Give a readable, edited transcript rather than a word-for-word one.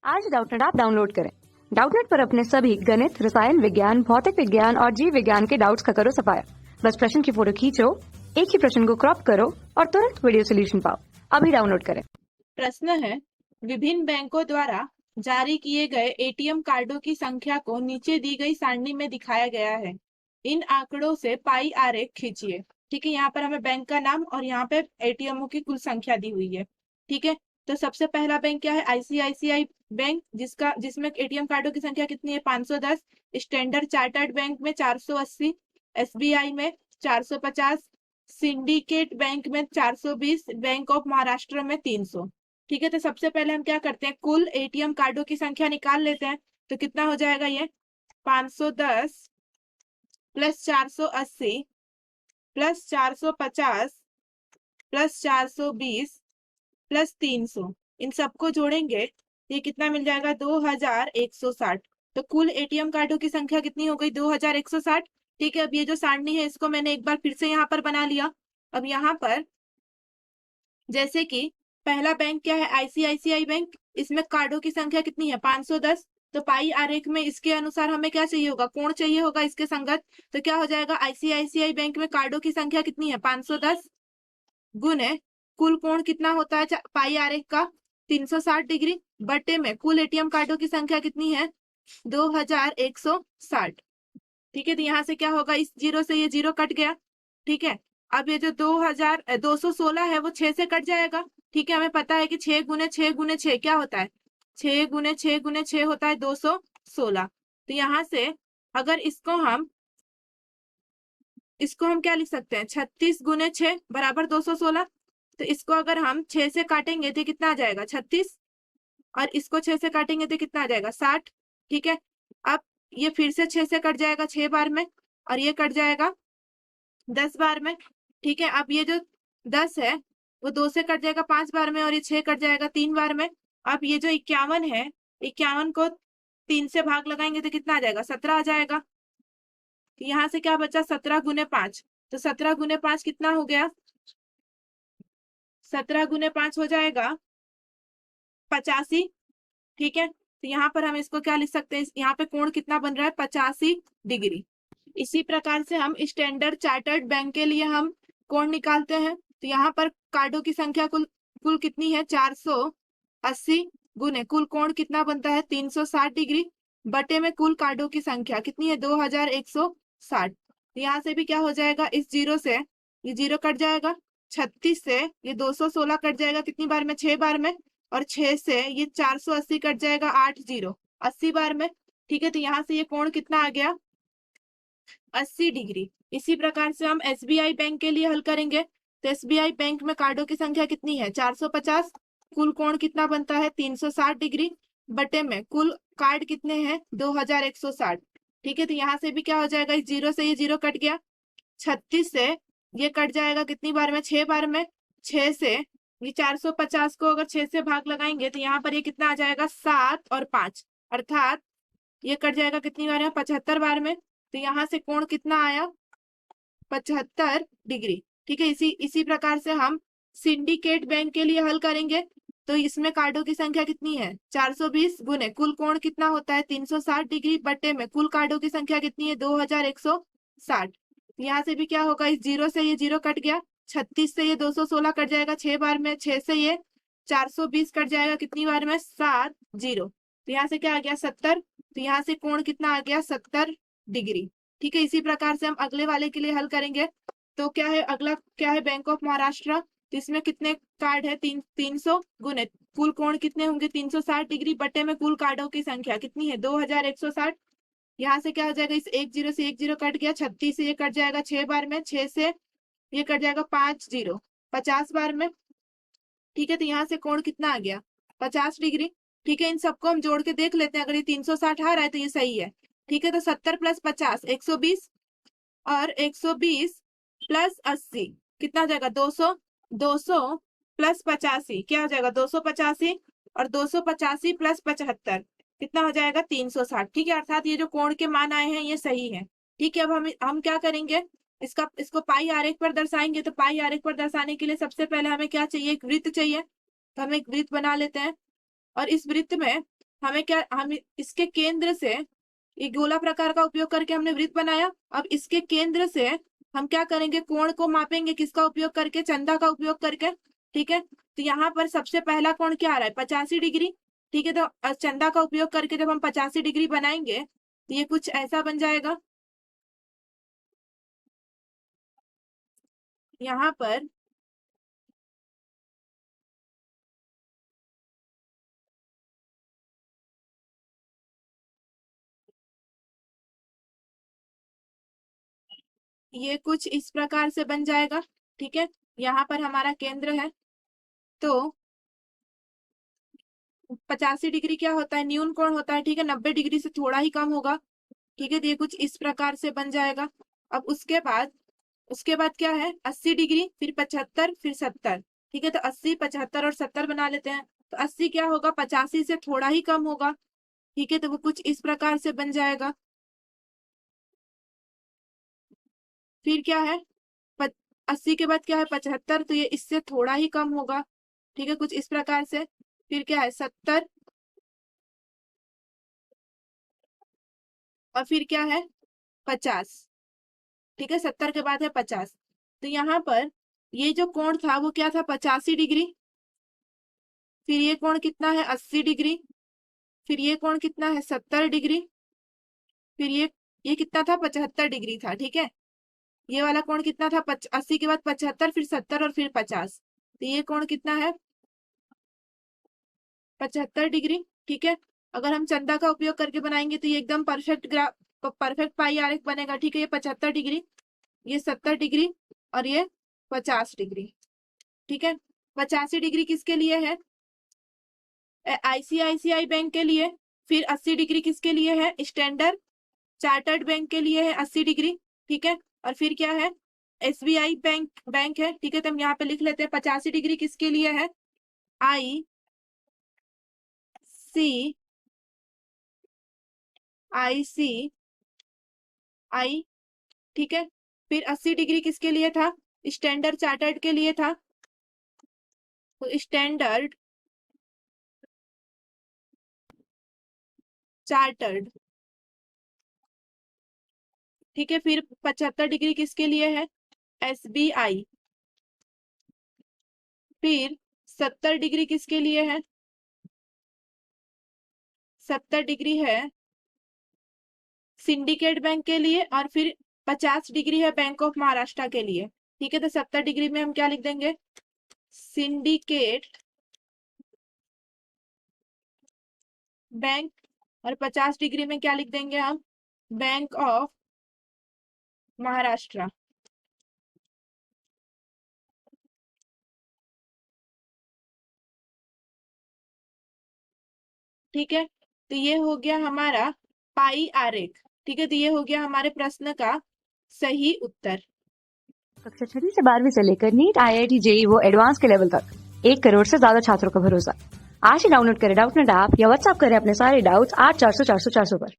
आज Doubtnut app download करें। Doubtnut पर अपने सभी गणित, रसायन विज्ञान, भौतिक विज्ञान और जीव विज्ञान के डाउट्स का करो सफाया। बस प्रश्न की फोटो खींचो, एक ही प्रश्न को क्रॉप करो और तुरंत वीडियो सोल्यूशन पाओ। अभी डाउनलोड करें। प्रश्न है, विभिन्न बैंकों द्वारा जारी किए गए एटीएम कार्डों की संख्या को नीचे दी गई सारणी में दिखाया गया है। इन आंकड़ों से पाई आरेख खींचिए। ठीक है, यहाँ पर हमें बैंक का नाम और यहाँ पे एटीएमओ की कुल संख्या दी हुई है। ठीक है, तो सबसे पहला बैंक क्या है? आईसीआईसीआई बैंक, जिसमें एटीएम कार्डों की संख्या कितनी है? 510। स्टैंडर्ड चार्टर्ड बैंक में 480, एसबीआई में 450, सिंडिकेट बैंक में 420, बैंक ऑफ महाराष्ट्र में 300। ठीक है, तो सबसे पहले हम क्या करते हैं, कुल एटीएम कार्डों की संख्या निकाल लेते हैं। तो कितना हो जाएगा ये? 510 प्लस 480 प्लस 450 प्लस 420 प्लस 300, इन सबको जोड़ेंगे ये कितना मिल जाएगा? 2160। तो कुल एटीएम कार्डों की संख्या कितनी हो गई? 2160। ठीक है, अब ये जो सारणी है इसको मैंने एक बार फिर से यहाँ पर बना लिया। अब यहाँ पर जैसे कि पहला बैंक क्या है? ICICI bank. इसमें कार्डों की संख्या कितनी है? 510। तो पाई आरेख में इसके अनुसार हमें क्या चाहिए होगा? कोण चाहिए होगा इसके संगत। तो क्या हो जाएगा? आईसीआईसीआई बैंक में कार्डों की संख्या कितनी है? 510 गुने कुल कोण कितना होता है पाई आरेख का? 360 डिग्री, बटे में कुल एटीएम कार्डों की संख्या कितनी है? 2160। ठीक है, तो यहाँ से क्या होगा? इस जीरो से ये जीरो कट गया। ठीक है, अब ये जो 216 है वो 6 से कट जाएगा। ठीक है, हमें पता है कि 6 गुने 6 गुने 6 क्या होता है? 6 गुने 6 गुने 6 होता है 216। तो यहाँ से अगर इसको हम क्या लिख सकते हैं? 36 गुने 6 बराबर 216। तो इसको अगर हम 6 से काटेंगे तो कितना आ जाएगा? 36। और इसको 6 से काटेंगे तो कितना आ जाएगा? 60। ठीक है, अब ये फिर से 6 से कट जाएगा 6 बार में, और ये कट जाएगा 10 बार में। ठीक है, अब ये जो 10 है वो 2 से कट जाएगा 5 बार में, और ये 6 कट जाएगा 3 बार में। अब ये जो 51 है, 51 को 3 से भाग लगाएंगे तो कितना आ जाएगा? 17 आ जाएगा। तो यहाँ से क्या बचा? 17 गुने 5। तो 17 गुने 5 कितना हो गया? 17 गुने 5 हो जाएगा 85। ठीक है, तो यहाँ पर हम इसको क्या लिख सकते हैं? यहाँ पे कोण कितना बन रहा है? 85 डिग्री। इसी प्रकार से हम स्टैंडर्ड चार्टर्ड बैंक के लिए हम कोण निकालते हैं। तो यहाँ पर कार्डों की संख्या कुल कितनी है? 480 गुने कुल कोण कितना बनता है? 360 डिग्री, बटे में कुल कार्डों की संख्या कितनी है? 2160। तो यहाँ से भी क्या हो जाएगा? इस जीरो से ये जीरो कट जाएगा, 36 से ये 216 कट जाएगा कितनी बार में? 6 बार में, और 6 से ये 480 कट जाएगा 80 बार में। ठीक है, तो यहाँ से ये कोण कितना आ गया? 80 डिग्री। इसी प्रकार से हम एसबीआई बैंक के लिए हल करेंगे। तो एसबीआई बैंक में कार्डों की संख्या कितनी है? 450। कुल कोण कितना बनता है? 360 डिग्री, बटे में कुल कार्ड कितने हैं? 2160। ठीक है, तो यहाँ से भी क्या हो जाएगा? इस जीरो से ये जीरो कट गया, 36 से ये कट जाएगा कितनी बार में? 6 बार में। 6 से ये 450 को अगर 6 से भाग लगाएंगे तो यहाँ पर ये कितना आ जाएगा? 7 और 5, अर्थात ये कट जाएगा कितनी बार में? 75 बार में। तो यहाँ से कोण कितना आया? 75 डिग्री। ठीक है, इसी प्रकार से हम सिंडिकेट बैंक के लिए हल करेंगे। तो इसमें कार्डों की संख्या कितनी है? 420 गुने कुल कोण कितना होता है? 360 डिग्री, बटे में कुल कार्डों की संख्या कितनी है? 2160। यहाँ से भी क्या होगा? इस जीरो से ये जीरो कट गया, 36 से ये 216 कट जाएगा 6 बार में, 6 से ये 420 कट जाएगा कितनी बार में? 7 जीरो। तो यहाँ से क्या आ गया? 70। तो यहाँ से कोण कितना आ गया? 70 डिग्री। ठीक है, इसी प्रकार से हम अगले वाले के लिए हल करेंगे। तो क्या है अगला? क्या है? Bank of Maharashtra. तो इसमें कितने कार्ड है? 300 गुने कुल कोण कितने होंगे? 360 डिग्री, बटे में कुल कार्डों की संख्या कितनी है? 2160। यहाँ से क्या हो जाएगा? इस एक जीरो से एक जीरो कट गया, 36 से ये कट जाएगा 6 बार में, 6 से ये कट जाएगा 5 जीरो, 50 बार में। ठीक है, तो यहाँ से कोण कितना आ गया? 50 डिग्री। ठीक है, इन सबको हम जोड़ के देख लेते हैं। अगर ये 360 आ रहा है तो ये सही है। ठीक है, तो 70 प्लस 50 120, और 120 प्लस 80 कितना हो जाएगा? 200। 200 प्लस 85 क्या हो जाएगा? 285, और 285 प्लस 75 कितना हो जाएगा? 360। ठीक है, अर्थात ये जो कोण के मान आए हैं ये सही है। ठीक है, अब हम क्या करेंगे? इसको पाई आरेख पर दर्शाएंगे। तो पाई आरेख पर दर्शाने के लिए सबसे पहले हमें क्या चाहिए? एक वृत्त चाहिए। तो हम एक वृत्त बना लेते हैं, और इस वृत्त में हम इसके केंद्र से, ये गोला प्रकार का उपयोग करके हमने वृत्त बनाया। अब इसके केंद्र से हम क्या करेंगे, कोण को मापेंगे, किसका उपयोग करके, चंदा का उपयोग करके। ठीक है, तो यहाँ पर सबसे पहला कोण क्या आ रहा है, 85 डिग्री। ठीक है, तो चंदा का उपयोग करके जब हम 85 डिग्री बनाएंगे तो ये कुछ ऐसा बन जाएगा। यहाँ पर ये कुछ इस प्रकार से बन जाएगा। ठीक है, यहाँ पर हमारा केंद्र है, तो 85 डिग्री क्या होता है, न्यून कोण होता है। ठीक है, 90 डिग्री से थोड़ा ही कम होगा। ठीक है, तो ये कुछ इस प्रकार से बन जाएगा। अब उसके बाद क्या है, 80 डिग्री, फिर 75, फिर 70। ठीक है, तो 80, 75 और 70 बना लेते हैं। तो 80 क्या होगा, 85 से थोड़ा ही कम होगा। ठीक है, तो वो कुछ इस प्रकार से बन जाएगा। फिर क्या है, 80 के बाद क्या है, 75, तो ये इससे थोड़ा ही कम होगा। ठीक है, कुछ इस प्रकार से। फिर क्या है, 70, और फिर क्या है, 50। ठीक है, 70 के बाद है 50। तो यहाँ पर ये जो कोण था वो क्या था, 85 डिग्री। फिर ये कोण कितना है, 80 डिग्री। फिर ये कोण कितना है, 70 डिग्री। फिर ये कितना था, 75 डिग्री था। ठीक है, ये वाला कोण कितना था, 80 के बाद 75, फिर 70 और फिर 50। तो ये कोण कितना है, 75 डिग्री। ठीक है, अगर हम चंदा का उपयोग करके बनाएंगे तो ये एकदम परफेक्ट पाई आरेख बनेगा। ठीक है, ये 75 डिग्री, ये 70 डिग्री और ये 50 डिग्री। ठीक है, 85 डिग्री किसके लिए है, आईसीआईसीआई बैंक के लिए। फिर 80 डिग्री किसके लिए है, स्टैंडर्ड चार्टर्ड बैंक के लिए है 80 डिग्री। ठीक है, और फिर क्या है, एसबीआई बैंक है। ठीक है, तो हम यहाँ पे लिख लेते हैं 85 डिग्री किसके लिए है, आई सी आई। ठीक है, फिर 80 डिग्री किसके लिए था, स्टैंडर्ड चार्टर्ड के लिए था। तो स्टैंडर्ड चार्टर्ड। ठीक है, फिर 75 डिग्री किसके लिए है, एसबीआई। फिर 70 डिग्री किसके लिए है, 70 डिग्री है सिंडिकेट बैंक के लिए। और फिर 50 डिग्री है बैंक ऑफ महाराष्ट्र के लिए। ठीक है, तो 70 डिग्री में हम क्या लिख देंगे, सिंडिकेट बैंक, और 50 डिग्री में क्या लिख देंगे हम, बैंक ऑफ महाराष्ट्र। ठीक है, तो ये हो गया हमारा पाई आरेख। ठीक है, तो ये हो गया हमारे प्रश्न का सही उत्तर। कक्षा 6वीं से 12वीं से लेकर नीट, आईआईटी, जेईई वो एडवांस के लेवल तक 1 करोड़ से ज्यादा छात्रों का भरोसा। आज ही डाउनलोड करें डाउटनेट ऐप या व्हाट्सएप करें अपने सारे डाउट्स 8400 400 400 पर।